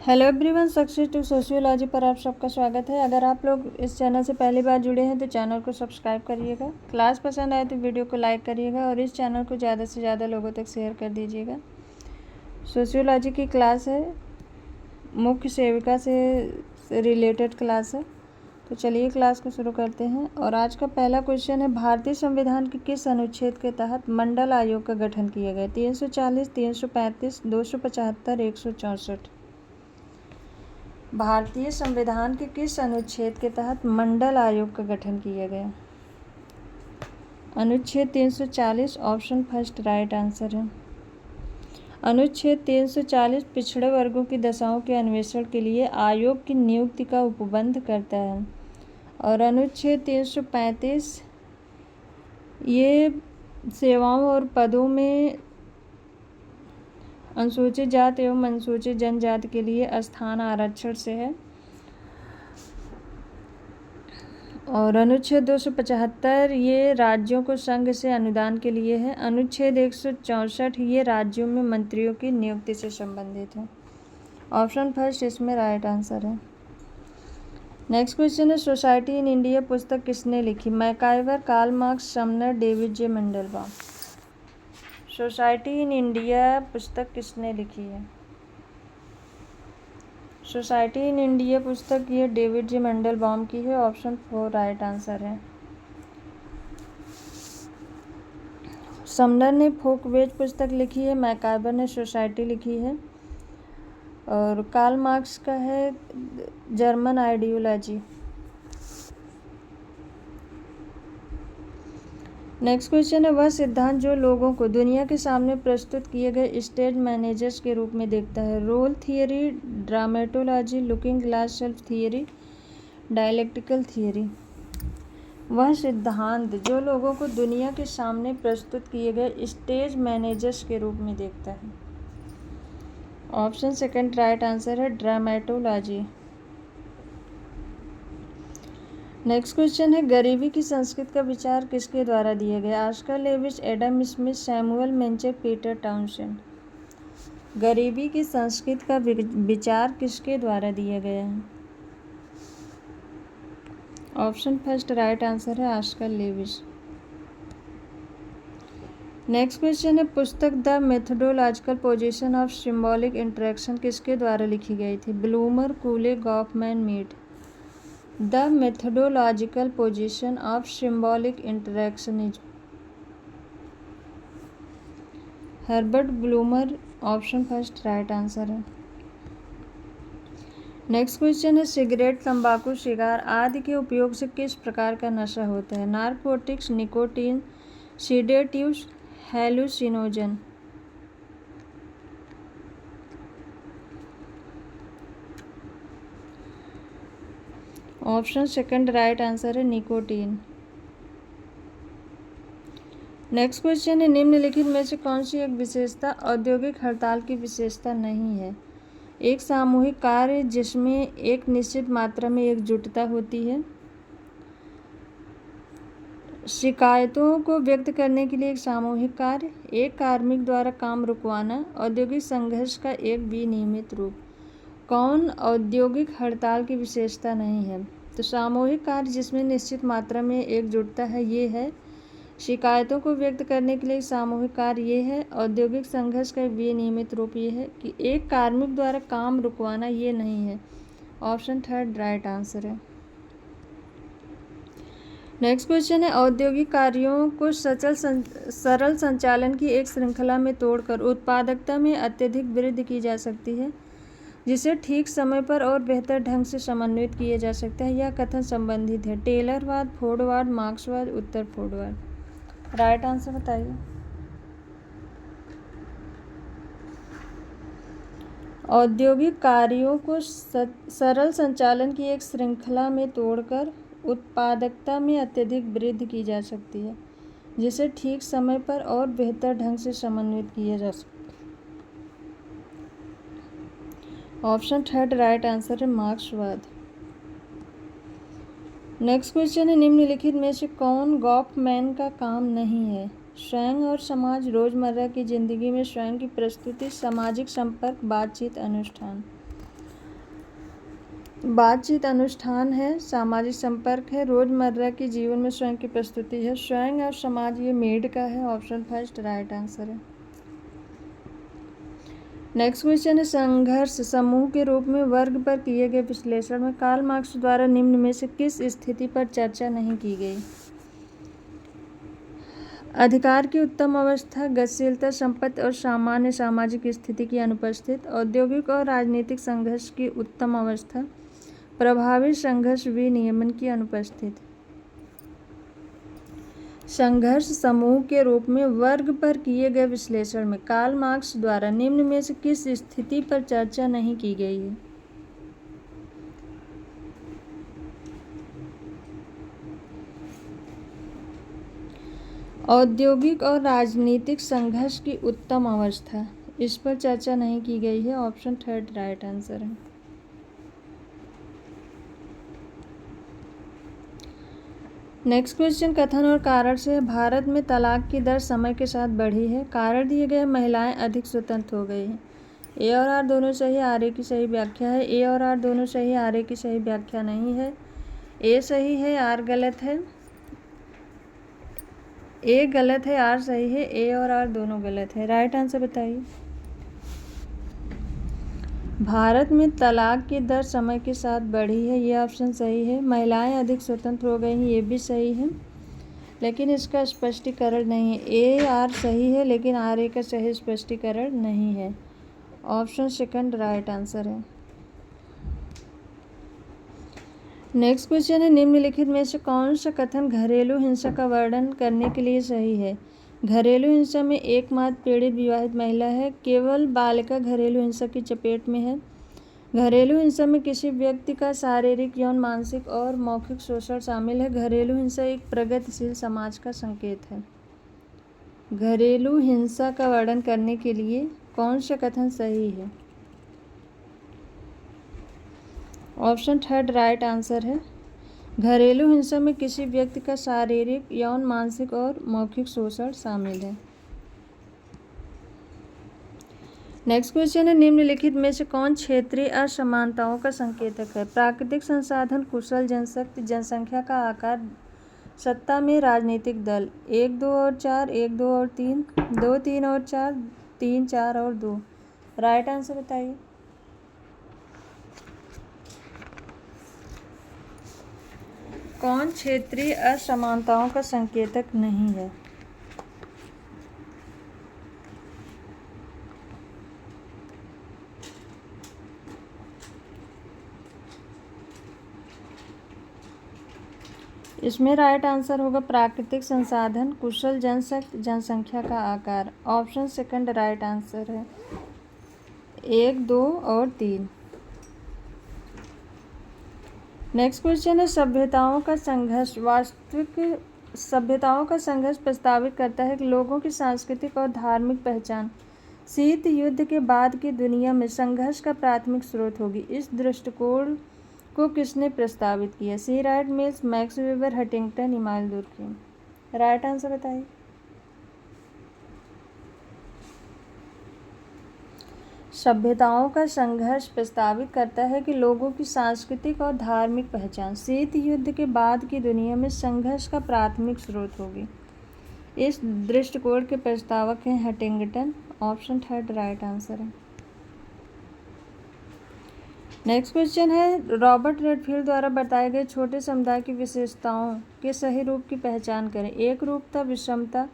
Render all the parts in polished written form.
Hello everyone, success to sociology पर आप सबका स्वागत है। अगर आप लोग इस चैनल से पहली बार जुड़े हैं तो चैनल को सब्सक्राइब करिएगा। क्लास पसंद आए तो वीडियो को लाइक करिएगा और इस चैनल को ज़्यादा से ज़्यादा लोगों तक शेयर कर दीजिएगा। सोशियोलॉजी की क्लास है, मुख्य सेविका से रिलेटेड क्लास है। तो चलिए क्लास को शुरू करते हैं। और आज का पहला क्वेश्चन है, भारतीय संविधान के किस अनुच्छेद के तहत मंडल आयोग का गठन किया गया? 340, 335, 275, 164। भारतीय संविधान के किस अनुच्छेद के तहत मंडल आयोग का गठन किया गया? अनुच्छेद 340 ऑप्शन फर्स्ट राइट आंसर है। अनुच्छेद 340 पिछड़े वर्गों की दशाओं के अन्वेषण के लिए आयोग की नियुक्ति का उपबंध करता है। और अनुच्छेद 335 ये सेवाओं और पदों में अनुसूचित जाति एवं अनुसूचित जनजाति के लिए स्थान आरक्षण से है। और अनुच्छेद 275 ये राज्यों को संघ से अनुदान के लिए है। अनुच्छेद 164 ये राज्यों में मंत्रियों की नियुक्ति से संबंधित है। ऑप्शन फर्स्ट इसमें राइट आंसर है। नेक्स्ट क्वेश्चन है, सोसाइटी इन इंडिया पुस्तक किसने लिखी? MacIver, Karl Marx, Sumner, David G Mandelbaum. Society in India पुस्तक किसने लिखी है? सोसाइटी इन इंडिया पुस्तक ये डेविड जे मेंडलबॉम की है। ऑप्शन 4 राइट आंसर है। समनर ने फोकवेज पुस्तक लिखी है। मैकाइवर ने सोसाइटी लिखी है। और कार्ल मार्क्स का है जर्मन आइडियोलॉजी। नेक्स्ट क्वेश्चन है, वह सिद्धांत जो लोगों को दुनिया के सामने प्रस्तुत किए गए स्टेज मैनेजर्स के रूप में देखता है? Role theory, dramaturgy, looking glass self theory, dialectical theory. वह सिद्धांत जो लोगों को दुनिया के सामने प्रस्तुत किए गए स्टेज मैनेजर्स के रूप में देखता है। ऑप्शन सेकंड राइट आंसर है, ड्रामेटोलॉजी। नेक्स्ट क्वेश्चन है, गरीबी की संस्कृति का विचार किसके द्वारा दिया गया? Oscar Lewis, Adam Smith, Samuel Mencher, Peter Townsend. गरीबी की संस्कृति का विचार किसके द्वारा दिया गया है? ऑप्शन फर्स्ट राइट आंसर है, ऑस्कर लेविस। नेक्स्ट क्वेश्चन है, पुस्तक the methodological position of symbolic interaction किसके द्वारा लिखी गई थी? Blumer, Cooley, Goffman, Mead. The methodological position of symbolic interactionism, Herbert Blumer. Option first right answer है। नेक्स्ट क्वेश्चन है, सिगरेट, तंबाकू, सिगार आदि के उपयोग से किस प्रकार का नशा होता है? Narcotics, nicotine, sedatives, hallucinogen. Option second right answer है, निकोटीन। नेक्स्ट क्वेश्चन है, निम्नलिखित में से कौन सी एक विशेषता औद्योगिक हड़ताल की विशेषता नहीं है? एक सामूहिक कार्य जिसमें एक निश्चित मात्रा में एकजुटता होती है। शिकायतों को व्यक्त करने के लिए एक सामूहिक कार्य, एक कार्मिक द्वारा काम रुकवाना, औद्योगिक संघर्ष का एक विनियमित रूप। कौन औद्योगिक हड़ताल की विशेषता नहीं है? तो सामूहिक कार्य जिसमें निश्चित मात्रा में एकजुटता है ये है। शिकायतों को व्यक्त करने के लिए सामूहिक कार्य ये है। औद्योगिक संघर्ष का विनियमित रूप ये है। कि एक कार्मिक द्वारा काम रुकवाना ये नहीं है। ऑप्शन थर्ड राइट आंसर है। नेक्स्ट क्वेश्चन है, औद्योगिक कार्यों को सरल संचालन की एक श्रृंखला में तोड़कर उत्पादकता में अत्यधिक वृद्धि की जा सकती है, जिसे ठीक समय पर और बेहतर ढंग से समन्वित किया जा सकता है। यह कथन संबंधित है टेलरवाद, फोर्डवाद, मार्क्सवाद, उत्तर फोर्डवाद। राइट आंसर बताइए। औद्योगिक कार्यों को सरल संचालन की एक श्रृंखला में तोड़कर उत्पादकता में अत्यधिक वृद्धि की जा सकती है, जिसे ठीक समय पर और बेहतर ढंग से समन्वित किया जा सकता है। ऑप्शन थर्ड राइट आंसर है, मार्क्सवाद। नेक्स्ट क्वेश्चन है, निम्नलिखित में से कौन गॉफमैन का काम नहीं है? स्वयं और समाज, रोजमर्रा की जिंदगी में स्वयं की प्रस्तुति, सामाजिक संपर्क, बातचीत, अनुष्ठान। बातचीत अनुष्ठान है, सामाजिक संपर्क है, रोजमर्रा के जीवन में स्वयं की प्रस्तुति है, स्वयं और समाज, ये मेड का है। ऑप्शन फर्स्ट राइट आंसर है। नेक्स्ट क्वेश्चन है, संघर्ष समूह के रूप में वर्ग पर किए गए विश्लेषण में कार्ल मार्क्स द्वारा निम्न में से किस स्थिति पर चर्चा नहीं की गई? अधिकार की उत्तम अवस्था, गतिशीलता, संपत्ति और सामान्य सामाजिक स्थिति की अनुपस्थित, औद्योगिक और राजनीतिक संघर्ष की उत्तम अवस्था, प्रभावी संघर्ष विनियमन की अनुपस्थित। संघर्ष समूह के रूप में वर्ग पर किए गए विश्लेषण में कार्ल मार्क्स द्वारा निम्न में से किस स्थिति पर चर्चा नहीं की गई है? औद्योगिक और राजनीतिक संघर्ष की उत्तम अवस्था, इस पर चर्चा नहीं की गई है। ऑप्शन थर्ड राइट आंसर है। नेक्स्ट क्वेश्चन कथन और कारण से, भारत में तलाक की दर समय के साथ बढ़ी है। कारण दिए गए, महिलाएं अधिक स्वतंत्र हो गई हैं। ए और आर दोनों सही, आर ए की सही व्याख्या है। ए और आर दोनों सही, आर ए की सही व्याख्या नहीं है। ए सही है, आर गलत है। ए गलत है, आर सही है। ए और आर दोनों गलत है। राइट आंसर बताइए। भारत में तलाक की दर समय के साथ बढ़ी है, ये ऑप्शन सही है। महिलाएं अधिक स्वतंत्र हो गई हैं, ये भी सही है, लेकिन इसका स्पष्टीकरण नहीं है। ए आर सही है, लेकिन आर ए का सही स्पष्टीकरण नहीं है। ऑप्शन सेकंड राइट आंसर है। नेक्स्ट क्वेश्चन है, निम्नलिखित में से कौन सा कथन घरेलू हिंसा का वर्णन करने के लिए सही है? घरेलू हिंसा में एकमात्र पीड़ित विवाहित महिला है। केवल बालिका घरेलू हिंसा की चपेट में है। घरेलू हिंसा में किसी व्यक्ति का शारीरिक, यौन, मानसिक और मौखिक शोषण शामिल है। घरेलू हिंसा एक प्रगतिशील समाज का संकेत है। घरेलू हिंसा का वर्णन करने के लिए कौन सा कथन सही है? ऑप्शन थर्ड राइट आंसर है। घरेलू हिंसा में किसी व्यक्ति का शारीरिक, यौन, मानसिक और मौखिक शोषण शामिल है। नेक्स्ट क्वेश्चन है, निम्नलिखित में से कौन क्षेत्रीय असमानताओं का संकेतक है? प्राकृतिक संसाधन, कुशल जनशक्ति, जनसंख्या का आकार, सत्ता में राजनीतिक दल। 1, 2 और 4, 1, 2 और 3, 2, 3 और 4, 3, 4 और 2। राइट आंसर बताइए। कौन क्षेत्रीय असमानताओं का संकेतक नहीं है? इसमें राइट आंसर होगा प्राकृतिक संसाधन, कुशल जनशक्ति, जनसंख्या का आकार। ऑप्शन सेकंड राइट आंसर है। 1, 2 और 3। नेक्स्ट क्वेश्चन है, सभ्यताओं का संघर्ष वास्तविक सभ्यताओं का संघर्ष प्रस्तावित करता है कि लोगों की सांस्कृतिक और धार्मिक पहचान शीत युद्ध के बाद की दुनिया में संघर्ष का प्राथमिक स्रोत होगी। इस दृष्टिकोण को किसने प्रस्तावित किया? C Wright Mills, Max Weber, Huntington, Emmanuel Durkheim. Right answer बताइए। सभ्यताओं का संघर्ष प्रस्तावित करता है कि लोगों की सांस्कृतिक और धार्मिक पहचान शीत युद्ध के बाद की दुनिया में संघर्ष का प्राथमिक स्रोत होगी। इस दृष्टिकोण के प्रस्तावक हैं Huntington. Option third right answer है। नेक्स्ट क्वेश्चन है, रॉबर्ट रेडफील्ड द्वारा बताए गए छोटे समुदाय की विशेषताओं के सही रूप की पहचान करें। एकरूपता, विषमता,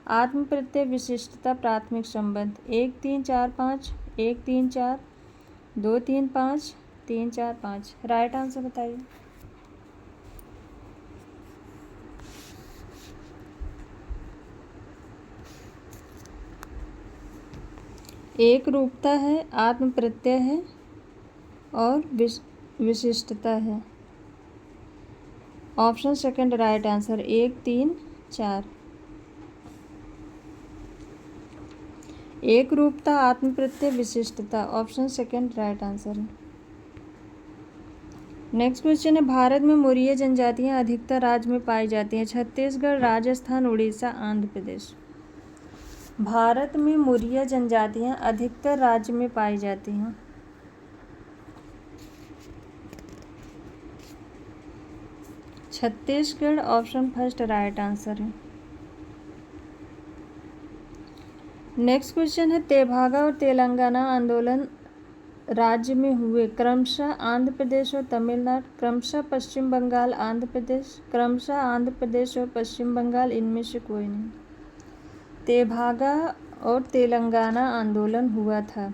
आत्म प्रत्यय, विशिष्टता, प्राथमिक संबंध। 1, 3, 4, 5, 1, 3, 4, 2, 3, 5, 3, 4, 5। राइट आंसर बताइए। एक रूपता है, आत्म प्रत्यय है और विशिष्टता है। Option second right answer. 1, 3, 4। एक रूपता, आत्म प्रत्यय, विशिष्टता। ऑप्शन सेकंड राइट आंसर है। नेक्स्ट क्वेश्चन है, भारत में मुरिया जनजातियां अधिकतर राज्य में पाई जाती हैं। छत्तीसगढ़, राजस्थान, उड़ीसा, आंध्र प्रदेश। भारत में मुरिया जनजातियां अधिकतर राज्य में पाई जाती हैं। Chhattisgarh option first right answer है। नेक्स्ट क्वेश्चन है तेभागा और तेलंगाना आंदोलन राज्य में हुए क्रमशः आंध्र प्रदेश और तमिलनाडु, क्रमशः पश्चिम बंगाल आंध्र प्रदेश, क्रमशः आंध्र प्रदेश और पश्चिम बंगाल, इनमें से कोई नहीं। तेभागा और तेलंगाना आंदोलन हुआ था।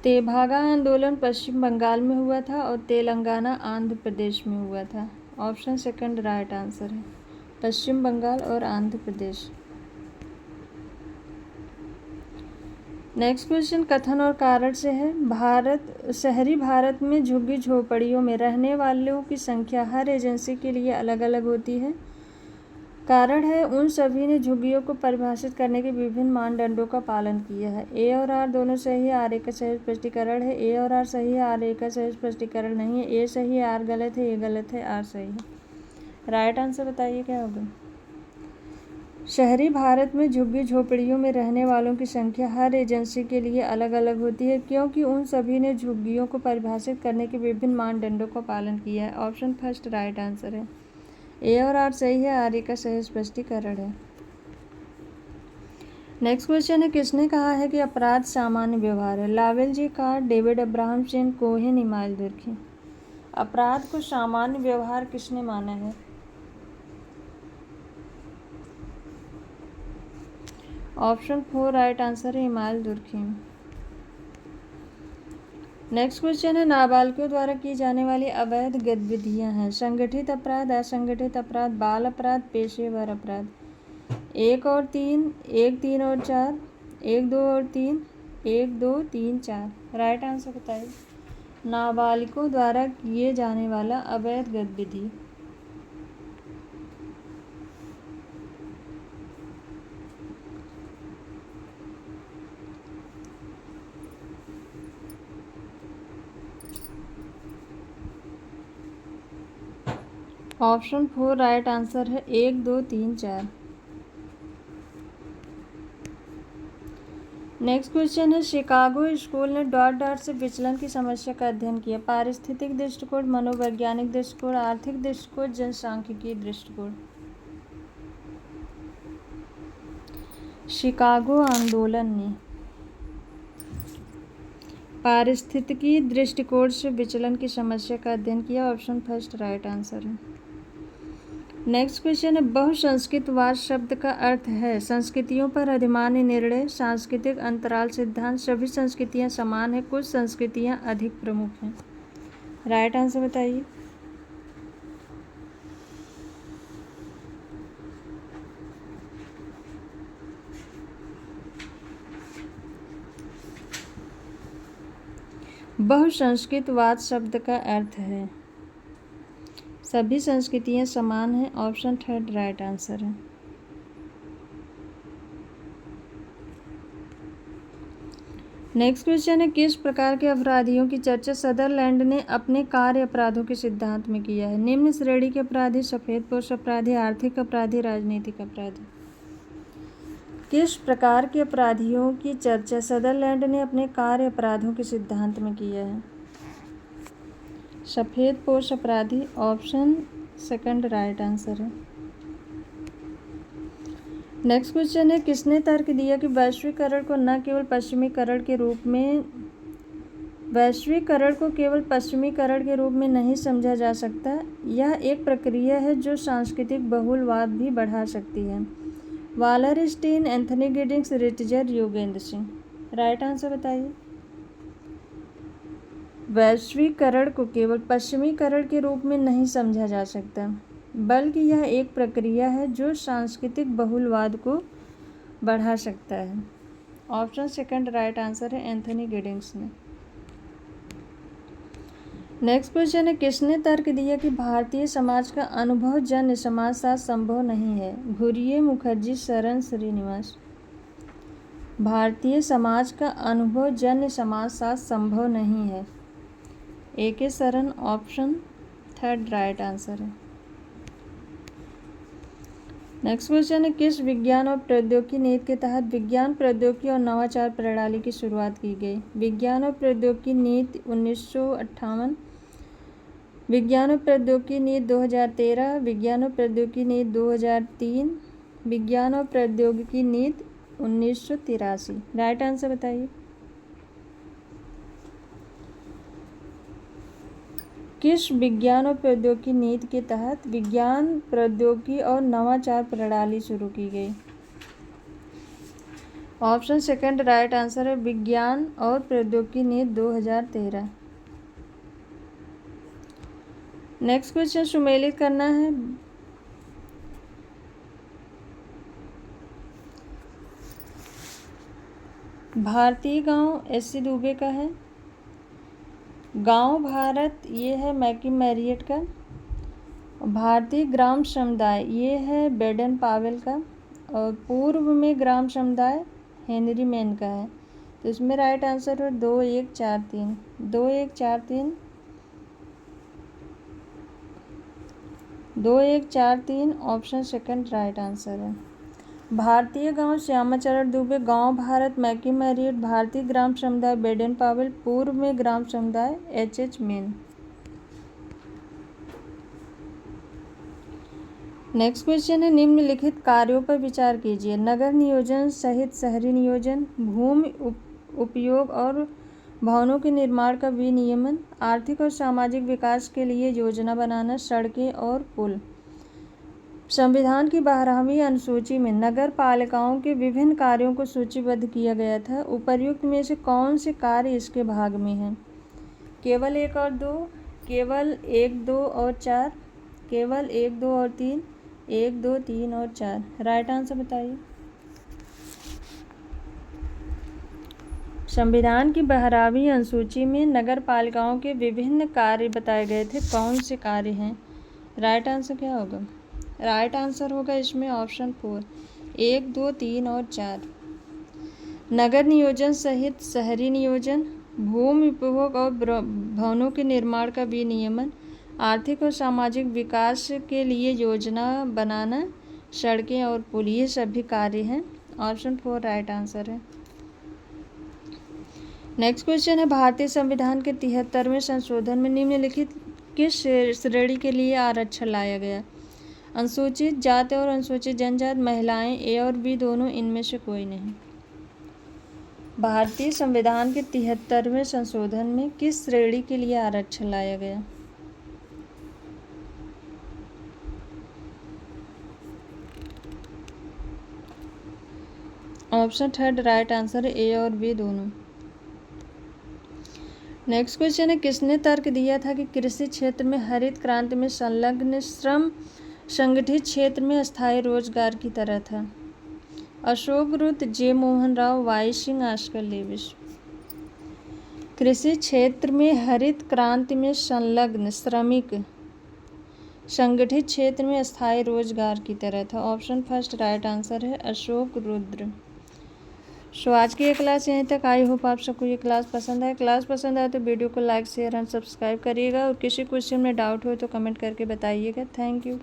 तेभागा आंदोलन पश्चिम बंगाल में हुआ था और तेलंगाना आंध्र प्रदेश में हुआ था। ऑप्शन सेकंड राइट आंसर है, पश्चिम बंगाल और आंध्र प्रदेश। नेक्स्ट क्वेश्चन कथन और कारण से है। शहरी भारत में झुग्गी झोपड़ियों में रहने वालों की संख्या हर एजेंसी के लिए अलग अलग होती है। कारण है उन सभी ने झुग्गियों को परिभाषित करने के विभिन्न मानदंडों का पालन किया है। ए और आर दोनों सही है, आर ए का सही स्पष्टीकरण है। ए और आर सही है, आर ए का सही स्पष्टीकरण नहीं है। ए सही है, आर गलत है, ए गलत है, आर सही है। राइट आंसर बताइए क्या होगा। शहरी भारत में झुग्गी झोपड़ियों में रहने वालों की संख्या हर एजेंसी के लिए अलग अलग होती है क्योंकि उन सभी ने झुग्गियों को परिभाषित करने के विभिन्न मानदंडों का पालन किया है। ऑप्शन फर्स्ट राइट आंसर है। ए और आर सही है, आर ए का सही स्पष्टीकरण है। नेक्स्ट क्वेश्चन है किसने कहा है कि अपराध सामान्य व्यवहार है। Lowell G, Carr, David Abraham, Chen, Cohen, Emile Durkheim. अपराध को सामान्य व्यवहार किसने माना है। ऑप्शन 4 राइट आंसर है, इमाइल दुर्खी। नेक्स्ट क्वेश्चन है नाबालिगों द्वारा की जाने वाली अवैध गतिविधियां हैं। संगठित अपराध, असंगठित अपराध, बाल अपराध, पेशेवर अपराध। 1 और 3, 1, 3 और 4, 1, 2 और 3, 1, 2, 3, 4। राइट आंसर बताइए। नाबालिगों द्वारा किए जाने वाला अवैध गतिविधि। ऑप्शन 4 राइट आंसर है, 1, 2, 3, 4। नेक्स्ट क्वेश्चन है शिकागो स्कूल ने डॉट डॉट से विचलन की समस्या का अध्ययन किया। पारिस्थितिक दृष्टिकोण, मनोवैज्ञानिक दृष्टिकोण, आर्थिक दृष्टिकोण, जनसांख्यिकीय दृष्टिकोण। शिकागो आंदोलन ने पारिस्थितिकी दृष्टिकोण से विचलन की समस्या का अध्ययन किया। ऑप्शन फर्स्ट राइट आंसर है। नेक्स्ट क्वेश्चन है बहुसंस्कृतवाद शब्द का अर्थ है संस्कृतियों पर अधिमान्य निर्णय, सांस्कृतिक अंतराल सिद्धांत, सभी संस्कृतियां समान हैं, कुछ संस्कृतियां अधिक प्रमुख हैं। राइट आंसर बताइए। बहुसंस्कृतवाद शब्द का अर्थ है सभी संस्कृतियां समान हैं। ऑप्शन थर्ड राइट आंसर है। नेक्स्ट क्वेश्चन है किस प्रकार के अपराधियों की चर्चा सदरलैंड ने अपने कार्य अपराधों के सिद्धांत में किया है। निम्न श्रेणी के अपराधी, सफेदपोश अपराधी, आर्थिक अपराधी, राजनीतिक अपराधी। किस प्रकार के अपराधियों की चर्चा सदरलैंड ने अपने कार्य अपराधों के सिद्धांत में किया है। सफेदपोश अपराधी। ऑप्शन सेकंड राइट आंसर है। नेक्स्ट क्वेश्चन है किसने तर्क दिया कि वैश्वीकरण को केवल पश्चिमीकरण के रूप में नहीं समझा जा सकता। यह एक प्रक्रिया है जो सांस्कृतिक बहुलवाद भी बढ़ा सकती है। Wallerstein, Anthony Giddens, Ritzer, Yogendra Singh. Right answer बताइए। वैश्वीकरण को केवल पश्चिमीकरण के रूप में नहीं समझा जा सकता बल्कि यह एक प्रक्रिया है जो सांस्कृतिक बहुलवाद को बढ़ा सकता है। ऑप्शन सेकंड राइट आंसर है, एंथनी गिडिंग्स ने। नेक्स्ट क्वेश्चन है किसने तर्क दिया कि भारतीय समाज का अनुभवजन्य समाजशास्त्र संभव नहीं है। घुरिये, मुखर्जी, शरण, श्रीनिवास। भारतीय समाज का अनुभवजन्य समाजशास्त्र संभव नहीं है। ए के शरण। ऑप्शन थर्ड राइट आंसर है। नेक्स्ट क्वेश्चन है किस विज्ञान और प्रौद्योगिकी नीति के तहत विज्ञान, प्रौद्योगिकी और नवाचार प्रणाली की शुरुआत की गई। विज्ञान और प्रौद्योगिकी नीति 1958, विज्ञान और प्रौद्योगिकी नीति 2013, विज्ञान और प्रौद्योगिकी नीति 2003, विज्ञान और प्रौद्योगिकी नीति 1983। राइट आंसर बताइए। किस विज्ञान और प्रौद्योगिकी नीति के तहत विज्ञान, प्रौद्योगिकी और नवाचार प्रणाली शुरू की गई? ऑप्शन सेकंड राइट आंसर है विज्ञान और प्रौद्योगिकी नीति 2013। नेक्स्ट क्वेश्चन सुमेलित करना है। भारतीय गांव एस.सी. दुबे का है। गांव भारत ये है मैकिम मैरियट का। भारतीय ग्राम समुदाय ये है बेडन पावेल का। और पूर्व में ग्राम समुदाय हेनरी मैन का है। तो इसमें राइट आंसर है 2, 1, 4, 3। 2, 1, 4, 3। 2, 1, 4, 3 ऑप्शन सेकंड राइट आंसर है। भारतीय गांव श्यामाचरण दुबे, गांव भारत मैकिम मैरियट, भारतीय ग्राम समुदाय बेडन पावेल, पूर्व में ग्राम समुदाय H.H. मैन। नेक्स्ट क्वेश्चन है निम्नलिखित कार्यों पर विचार कीजिए। नगर नियोजन सहित शहरी नियोजन, भूमि उपयोग और भवनों के निर्माण का विनियमन, आर्थिक और सामाजिक विकास के लिए योजना बनाना, सड़कें और पुल। संविधान की 12वीं अनुसूची में नगर पालिकाओं के विभिन्न कार्यों को सूचीबद्ध किया गया था। उपर्युक्त में से कौन से कार्य इसके भाग में हैं? केवल 1 और 2, केवल 1, 2 और 4, केवल 1, 2 और 3, 1, 2, 3 और 4। राइट आंसर बताइए। संविधान की 12वीं अनुसूची में नगर पालिकाओं के विभिन्न कार्य बताए गए थे। कौन से कार्य हैं? राइट आंसर क्या होगा? राइट आंसर होगा इसमें ऑप्शन 4, 1, 2, 3 और 4। नगर नियोजन सहित शहरी नियोजन, भूमि उपभोग और भवनों के निर्माण का विनियमन, आर्थिक और सामाजिक विकास के लिए योजना बनाना, सड़कें और पुल, ये सभी कार्य हैं। ऑप्शन 4 राइट आंसर है। नेक्स्ट क्वेश्चन है भारतीय संविधान के 73वें संशोधन में निम्नलिखित किस श्रेणी के लिए आरक्षण लाया गया? अनुसूचित जाति और अनुसूचित जनजाति, महिलाएं, ए और बी दोनों, इनमें से कोई नहीं। भारतीय संविधान के 73वें संशोधन में किस श्रेणी के लिए आरक्षण लाया गया? ऑप्शन थर्ड राइट आंसर है ए और बी दोनों। नेक्स्ट क्वेश्चन है किसने तर्क दिया था कि कृषि क्षेत्र में हरित क्रांति में संलग्न श्रम संगठित क्षेत्र में अस्थायी रोजगार की तरह था? Ashok Rudra, J Mohan Rao, Y Singh, Oscar Lewis. कृषि क्षेत्र में हरित क्रांति में संलग्न श्रमिक संगठित क्षेत्र में अस्थायी रोजगार की तरह था। ऑप्शन फर्स्ट राइट आंसर है अशोक रुद्र। सो आज की ये क्लास यहीं तक। आई होप आप सबको ये क्लास पसंद आए। क्लास पसंद आए तो वीडियो को लाइक शेयर एंड सब्सक्राइब करिएगा और किसी क्वेश्चन में डाउट हो तो कमेंट करके बताइएगा। Thank you.